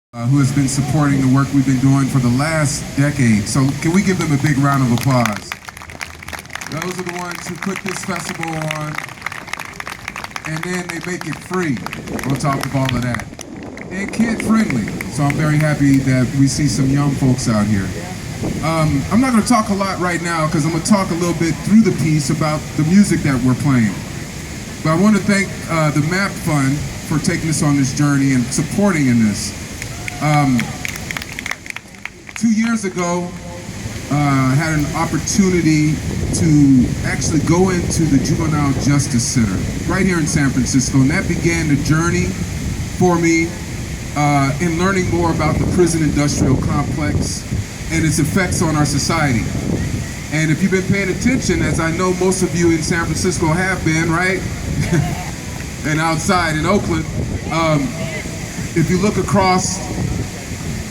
who has been supporting the work we've been doing for the last decade. So can we give them a big round of applause? Those are the ones who put this festival on, and then they make it free on top of all of that. And kid-friendly, so I'm very happy that we see some young folks out here. I'm not going to talk a lot right now because I'm going to talk a little bit through the piece about the music that we're playing. But I want to thank the MAP Fund for taking us on this journey and supporting in this. 2 years ago, I had an opportunity to actually go into the Juvenile Justice Center right here in San Francisco, and that began the journey for me in learning more about the prison industrial complex and its effects on our society. And if you've been paying attention, as I know most of you in San Francisco have been, right? And outside in Oakland, if you look across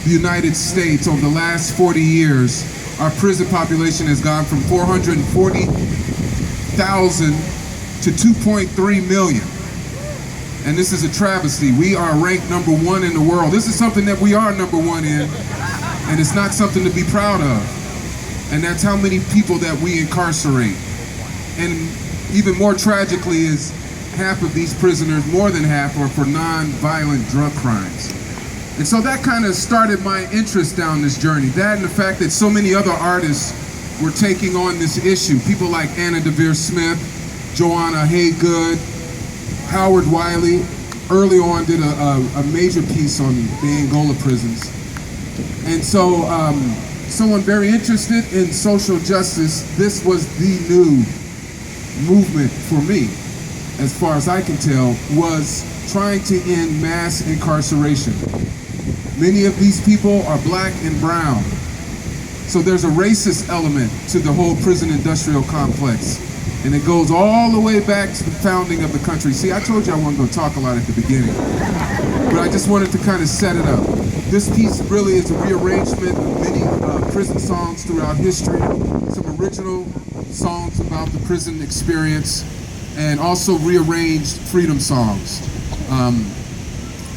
the United States over the last 40 years, our prison population has gone from 440,000 to 2.3 million. And this is a travesty. We are ranked #1 in the world. This is something that we are #1 in, and it's not something to be proud of. And that's how many people that we incarcerate. And even more tragically is half of these prisoners, more than half, are for non-violent drug crimes. And so that kind of started my interest down this journey. That and the fact that so many other artists were taking on this issue. People like Anna Devere Smith, Joanna Haygood, Howard Wiley, early on did a major piece on the Angola prisons. And so someone very interested in social justice, this was the new movement for me, as far as I can tell, was trying to end mass incarceration. Many of these people are black and brown. So there's a racist element to the whole prison industrial complex. And it goes all the way back to the founding of the country. See, I told you I wasn't going to talk a lot at the beginning, but I just wanted to kind of set it up. This piece really is a rearrangement of many prison songs throughout history, some original songs about the prison experience, and also rearranged freedom songs.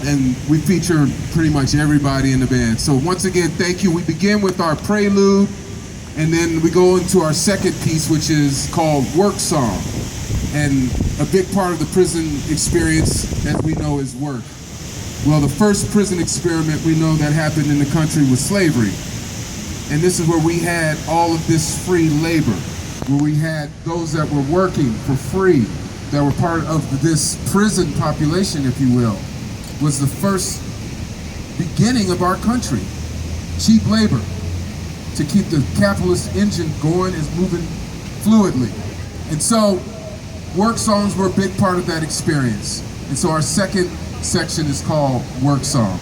And we feature pretty much everybody in the band. So once again, thank you. We begin with our prelude, and then we go into our second piece, which is called Work Song. And a big part of the prison experience, as we know, is work. Well, the first prison experiment we know that happened in the country was slavery. And this is where we had all of this free labor, where we had those that were working for free, that were part of this prison population, if you will, was the first beginning of our country. Cheap labor to keep the capitalist engine going is moving fluidly. And so work songs were a big part of that experience. And so our second section is called Work Song.